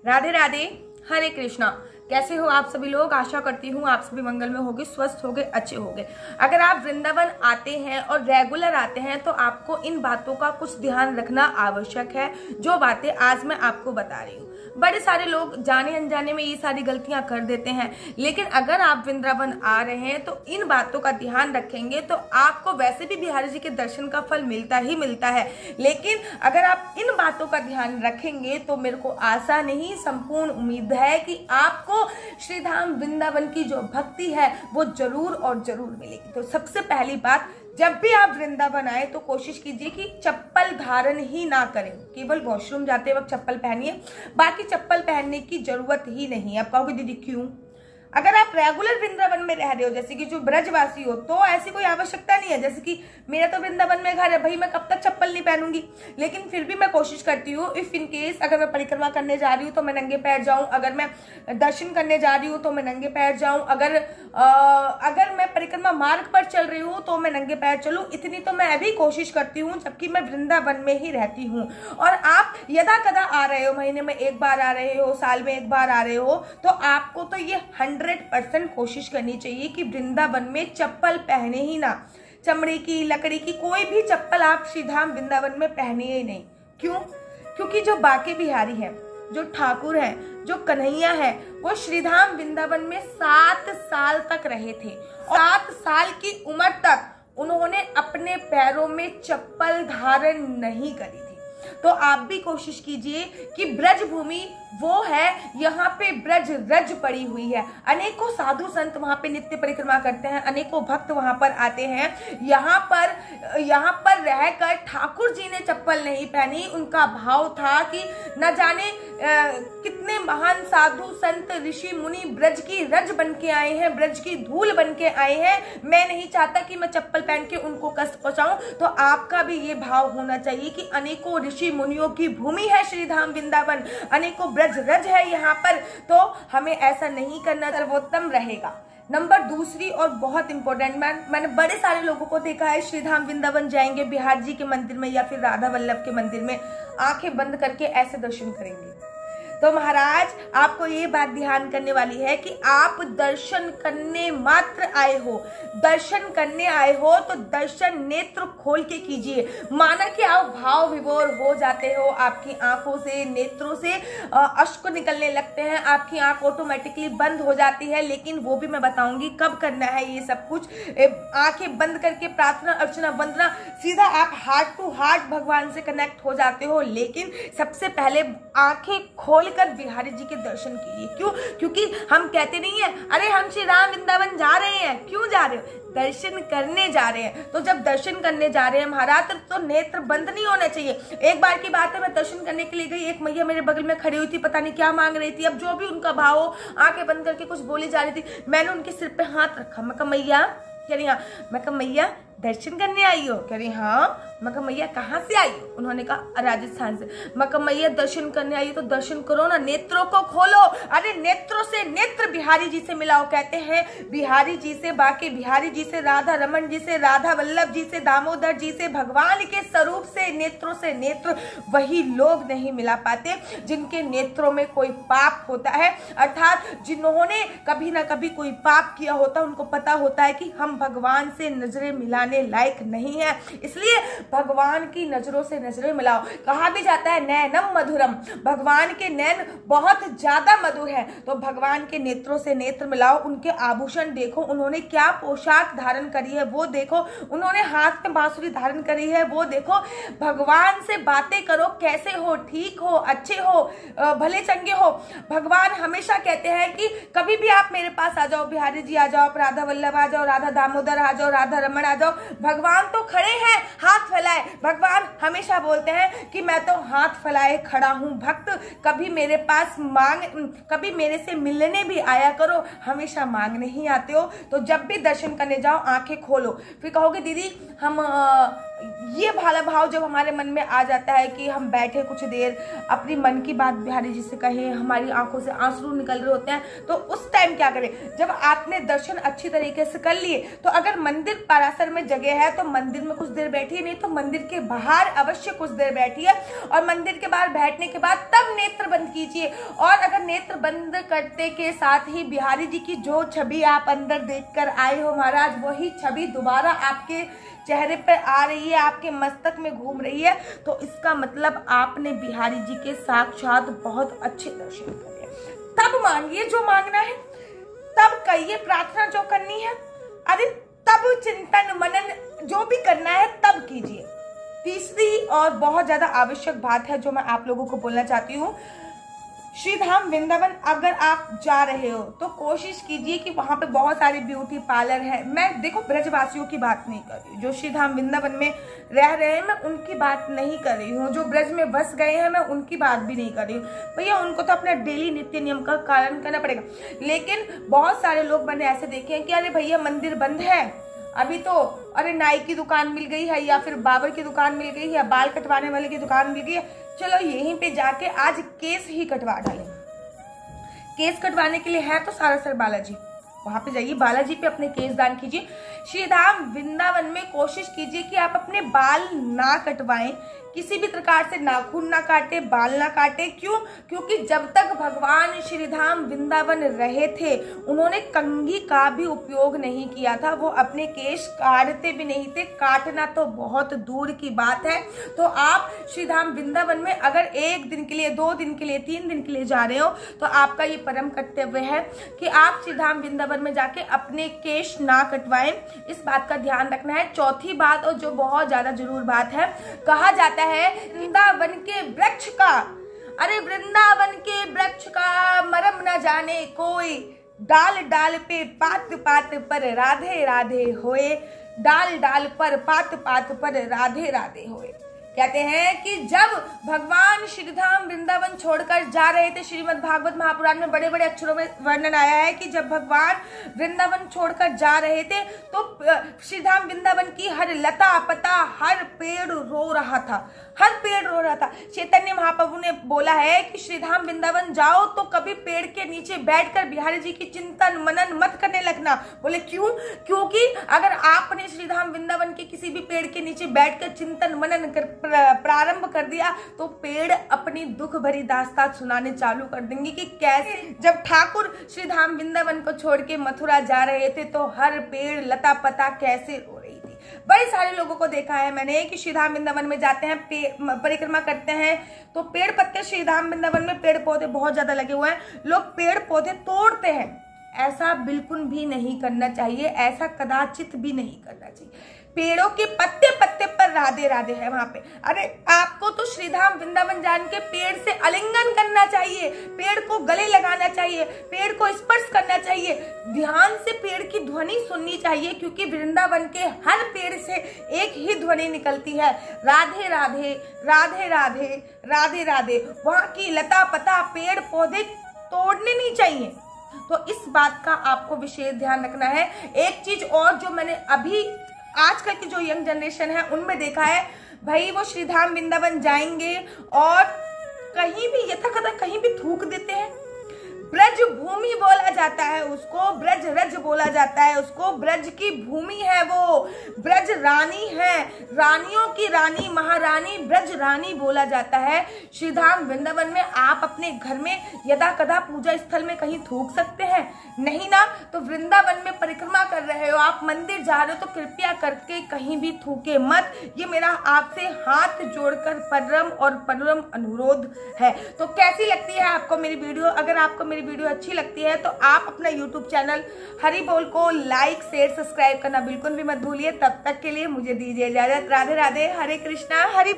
राधे राधे, हरे कृष्णा। कैसे हो आप सभी लोग? आशा करती हूँ आप सभी मंगल में होगे, स्वस्थ होगे, अच्छे होगे। अगर आप वृंदावन आते हैं और रेगुलर आते हैं तो आपको इन बातों का कुछ ध्यान रखना आवश्यक है, जो बातें आज मैं आपको बता रही हूँ। बड़े सारे लोग जाने अनजाने में ये सारी गलतियां कर देते हैं, लेकिन अगर आप वृंदावन आ रहे हैं तो इन बातों का ध्यान रखेंगे तो आपको वैसे भी बिहारी जी के दर्शन का फल मिलता ही मिलता है। लेकिन अगर आप इन बातों का ध्यान रखेंगे तो मेरे को आशा नहीं, संपूर्ण उम्मीद है कि आपको श्री धाम वृंदावन की जो भक्ति है वो जरूर और जरूर मिलेगी। तो सबसे पहली बात, जब भी आप वृंदावन आए तो कोशिश कीजिए कि चप्पल धारण ही ना करें। केवल वॉशरूम जाते वक्त चप्पल पहनिए, बाकी चप्पल पहनने की जरूरत ही नहीं है। आप कहोगे दीदी क्यों? अगर आप रेगुलर वृंदावन में रह रहे हो, जैसे कि जो ब्रजवासी हो, तो ऐसी कोई आवश्यकता नहीं है। जैसे कि मेरा तो वृंदावन में घर है, भाई मैं कब तक चप्पल नहीं पहनूंगी, लेकिन फिर भी मैं कोशिश करती हूँ इफ इन केस अगर मैं परिक्रमा करने जा रही हूँ तो मैं नंगे पैर जाऊं, अगर मैं दर्शन करने जा रही हूँ तो मैं नंगे पैर जाऊं, अगर मैं परिक्रमा मार्ग पर चल रही हूँ तो मैं नंगे पैर चलूं। इतनी तो मैं अभी कोशिश करती हूँ, जबकि मैं वृंदावन में ही रहती हूँ। और आप यदा कदा आ रहे हो, महीने में एक बार आ रहे हो, साल में एक बार आ रहे हो, तो आपको तो ये 100% कोशिश करनी चाहिए कि वृंदावन में चप्पल पहने ही ना। चमड़े की, लकड़ी की कोई भी चप्पल आप श्रीधाम वृंदावन में पहने ही नहीं। क्यों? क्योंकि जो बाके बिहारी है, जो ठाकुर है, जो कन्हैया है, वो श्रीधाम वृंदावन में 7 साल तक रहे थे। 7 साल की उम्र तक उन्होंने अपने पैरों में चप्पल धारण नहीं करी थी। तो आप भी कोशिश कीजिए कि ब्रज भूमि वो है, यहाँ पे ब्रज रज पड़ी हुई है। अनेकों साधु संत वहां पे नित्य परिक्रमा करते हैं, अनेकों भक्त वहां पर आते हैं। यहाँ पर रहकर ठाकुर जी ने चप्पल नहीं पहनी। उनका भाव था कि न जाने कितने महान साधु संत ऋषि मुनि ब्रज की रज बन के आए हैं, ब्रज की धूल बन के आए हैं। मैं नहीं चाहता कि मैं चप्पल पहन के उनको कष्ट पहुंचाऊं। तो आपका भी ये भाव होना चाहिए कि अनेकों ऋषि मुनियों की भूमि है श्रीधाम वृंदावन, अनेकों ब्रज रज है यहाँ पर, तो हमें ऐसा नहीं करना, सर्वोत्तम रहेगा। नंबर दूसरी और बहुत इंपॉर्टेंट, मैंने बड़े सारे लोगों को देखा है श्रीधाम वृंदावन जाएंगे बिहार जी के मंदिर में या फिर राधा वल्लभ के मंदिर में, आंखें बंद करके ऐसे दर्शन करेंगे। तो महाराज आपको ये बात ध्यान करने वाली है कि आप दर्शन करने मात्र आए हो, दर्शन करने आए हो तो दर्शन नेत्र खोल के कीजिए। माना कि आप भाव विभोर हो जाते हो, आपकी आंखों से, नेत्रों से अश्क निकलने लगते हैं, आपकी आंख ऑटोमेटिकली बंद हो जाती है। लेकिन वो भी मैं बताऊंगी कब करना है ये सब कुछ। आंखें बंद करके प्रार्थना, अर्चना, वंदना, सीधा आप हार्ट टू हार्ट भगवान से कनेक्ट हो जाते हो। लेकिन सबसे पहले आंखें खोल कर बिहारी जी के दर्शन कीजिए। क्यों? क्योंकि हम कहते नहीं है अरे हम श्री राम वृंदावन जा रहे हैं। क्यों जा रहे हो? दर्शन करने जा रहे हैं। तो जब दर्शन करने जा रहे हैं महाराज, तो नेत्र बंद नहीं होने चाहिए। एक बार की बात है, मैं दर्शन करने के लिए गई, एक मैया मेरे बगल में खड़ी हुई थी, पता नहीं क्या मांग रही थी। अब जो भी उनका भाव हो, आंखें बंद करके कुछ बोली जा रही थी। मैंने उनके सिर पे हाथ रखा। मैं कहा मैया, कह रही हाँ। मैं कहा मैया दर्शन करने आई हो? कह रही हाँ। मैं कहा मैया कहाँ से आई हो? उन्होंने कहा राजस्थान से। मैं कहा मैया दर्शन करने आई हो तो दर्शन करो ना, नेत्रों को खोलो। अरे नेत्रों से नेत्र बिहारी जी से मिलाओ। कहते हैं बिहारी जी से, बाके बिहारी जी से, राधा रमन जी से, राधा वल्लभ जी से, दामोदर जी से, भगवान के स्वरूप से नेत्रों से नेत्र वही लोग नहीं मिला पाते जिनके नेत्रों में कोई पाप होता है, अर्थात जिन्होंने कभी ना कभी कोई पाप किया होता, उनको पता होता है कि हम भगवान से नजरें मिलाने लायक नहीं है। इसलिए भगवान की नजरों से नजरें मिलाओ। कहा भी जाता है नैनम मधुरम, भगवान के नैन बहुत ज्यादा मधुर है। तो भगवान के नेत्रों से नेत्र मिलाओ। उनके आभूषण देखो, उन्होंने क्या पोशाक धारण करी है वो देखो, उन्होंने हाथ में बांसुरी धारण करी है वो देखो। भगवान से बातें करो, कैसे हो, ठीक हो, अच्छे हो, भले चंगे हो। भगवान हमेशा कहते हैं कि कभी भी आप मेरे पास आ जाओ, बिहारी जी आ जाओ, राधा वल्लभ आ जाओ, राधा दामोदर आ जाओ, राधा रमन आ जाओ, भगवान तो खड़े हैं हाथ फैलाए। भगवान हमेशा बोलते हैं कि मैं तो हाथ फैलाए खड़ा हूं। भक्त कभी मेरे पास कभी मेरे से मिलने भी आया करो, हमेशा मांगने ही आते हो। तो जब भी दर्शन करने जाओ आंखें खोलो। फिर कहोगे दीदी हम ये भाला भाव जब हमारे मन में आ जाता है कि हम बैठे कुछ देर अपनी मन की बात बिहारी जी से कहें, हमारी आंखों से आंसू निकल रहे होते हैं, तो उस टाइम क्या करें? जब आपने दर्शन अच्छी तरीके से कर लिए तो अगर मंदिर परासर में जगह है तो मंदिर में कुछ देर बैठिए, नहीं तो मंदिर के बाहर अवश्य कुछ देर बैठिए और मंदिर के बाहर बैठने के बाद तब नेत्र बंद कीजिए। और अगर नेत्र बंद करते के साथ ही बिहारी जी की जो छवि आप अंदर देखकर आए हो महाराज, वही छवि दोबारा आपके चेहरे पर आ रही है, आपके मस्तक में घूम रही है, तो इसका मतलब आपने बिहारी जी के साक्षात बहुत अच्छे दर्शन करे। तब मांगिए जो मांगना है, तब कहिए प्रार्थना जो करनी है, अरे तब चिंतन मनन जो भी करना है तब कीजिए। तीसरी और बहुत ज्यादा आवश्यक बात है जो मैं आप लोगों को बोलना चाहती हूँ, श्री धाम वृंदावन अगर आप जा रहे हो तो कोशिश कीजिए कि वहां पे बहुत सारे ब्यूटी पार्लर है। मैं देखो ब्रजवासियों की बात नहीं कर रही हूँ, जो श्री धाम वृंदावन में रह रहे हैं मैं उनकी बात नहीं कर रही हूँ, जो ब्रज में बस गए हैं मैं उनकी बात भी नहीं कर रही हूँ। भैया उनको तो अपना डेली नित्य नियम का पालन करना पड़ेगा, लेकिन बहुत सारे लोग मैंने ऐसे देखे हैं कि अरे भैया मंदिर बंद है अभी तो, अरे नाई की दुकान मिल गई है या फिर बाबर की दुकान मिल गई है, बाल कटवाने वाले की दुकान मिल गई है, चलो यहीं पे जाके आज केस ही कटवा डालें। केस कटवाने के लिए है तो सारासर बालाजी, वहां पे जाइए, बालाजी पे अपने केस दान कीजिए। श्री धाम वृंदावन में कोशिश कीजिए कि आप अपने बाल ना कटवाएं, किसी भी प्रकार से नाखून ना काटे, बाल ना काटे। क्यों? क्योंकि जब तक भगवान श्री धाम वृंदावन रहे थे उन्होंने कंघी का भी उपयोग नहीं किया था, वो अपने केश काटते भी नहीं थे, काटना तो बहुत दूर की बात है। तो आप श्री धाम वृंदावन में अगर 1 दिन के लिए, 2 दिन के लिए, 3 दिन के लिए जा रहे हो तो आपका ये परम कर्तव्य है कि आप श्री धाम वृंदावन में जाके अपने केश ना कटवाएं, इस बात का ध्यान रखना है। चौथी बात और जो बहुत ज्यादा जरूर बात है, कहा जाता है वृंदावन के वृक्ष का, अरे वृंदावन के वृक्ष का मरम न जाने कोई, डाल डाल पे पात पात पर राधे राधे होए, डाल डाल पर पात पात पर राधे राधे होए। कहते हैं कि जब भगवान श्रीधाम वृंदावन छोड़कर जा रहे थे, श्रीमद् भागवत महापुराण में बड़े बड़े अक्षरों में वर्णन आया है कि जब भगवान वृंदावन छोड़कर जा रहे थे तो श्रीधाम वृंदावन की हर लता पता, हर पेड़ रो रहा था, हर पेड़ रो रहा था। चैतन्य महाप्रभु ने बोला है कि श्रीधाम वृंदावन जाओ तो कभी पेड़ के नीचे बैठकर बिहारी जी की चिंतन मनन मत करने लगना। बोले क्यों? क्योंकि अगर आपने श्रीधाम वृंदावन के किसी भी पेड़ के नीचे बैठकर चिंतन मनन प्रारंभ कर दिया तो पेड़ अपनी दुख भरी दास्तान सुनाने चालू कर देंगे कि कैसे जब ठाकुर श्रीधाम वृंदावन को छोड़ के मथुरा जा रहे थे तो हर पेड़ लता पता कैसे रो रही थी। बड़े सारे लोगों को देखा है मैंने कि श्रीधाम वृंदावन में जाते हैं, परिक्रमा करते हैं तो पेड़ पत्ते, श्रीधाम वृंदावन में पेड़ पौधे बहुत ज्यादा लगे हुए हैं, लोग पेड़ पौधे तोड़ते हैं। ऐसा बिल्कुल भी नहीं करना चाहिए, ऐसा कदाचित भी नहीं करना चाहिए। पेड़ों के पत्ते पत्ते पर राधे राधे है वहां पे। अरे आपको तो श्रीधाम वृंदावन जान के पेड़ से आलिंगन करना चाहिए, पेड़ को गले लगाना चाहिए, पेड़ को स्पर्श करना चाहिए, ध्यान से पेड़ की ध्वनि सुननी चाहिए, क्योंकि वृंदावन के हर पेड़ से एक ही ध्वनि निकलती है, राधे राधे राधे राधे राधे राधे। वहां की लता पता पेड़ पौधे तोड़ने नहीं चाहिए। तो इस बात का आपको विशेष ध्यान रखना है। एक चीज और जो मैंने अभी आजकल की जो यंग जनरेशन है उनमें देखा है, भाई वो श्रीधाम वृंदावन जाएंगे और कहीं भी यथाकथा कहीं भी थूक देते हैं। ब्रज भूमि बोला जाता है उसको, ब्रज रज बोला जाता है उसको, ब्रज की भूमि है वो, ब्रज रानी है, रानियों की रानी, महारानी ब्रज रानी बोला जाता है। श्रीधाम वृंदावन में आप अपने घर में यदा कदा पूजा स्थल में कहीं थूक सकते हैं? नहीं ना। तो वृंदावन में परिक्रमा कर रहे हो, आप मंदिर जा रहे हो तो कृपया करके कहीं भी थूके मत। ये मेरा आपसे हाथ जोड़कर परम अनुरोध है। तो कैसी लगती है आपको मेरी वीडियो? अगर आपको मेरी वीडियो अच्छी लगती है तो आप अपना YouTube चैनल हरि बोल को लाइक शेयर सब्सक्राइब करना बिल्कुल भी मत भूलिए। तब तक के लिए मुझे दीजिए इजाजत। राधे राधे, हरे कृष्णा, हरि बोल।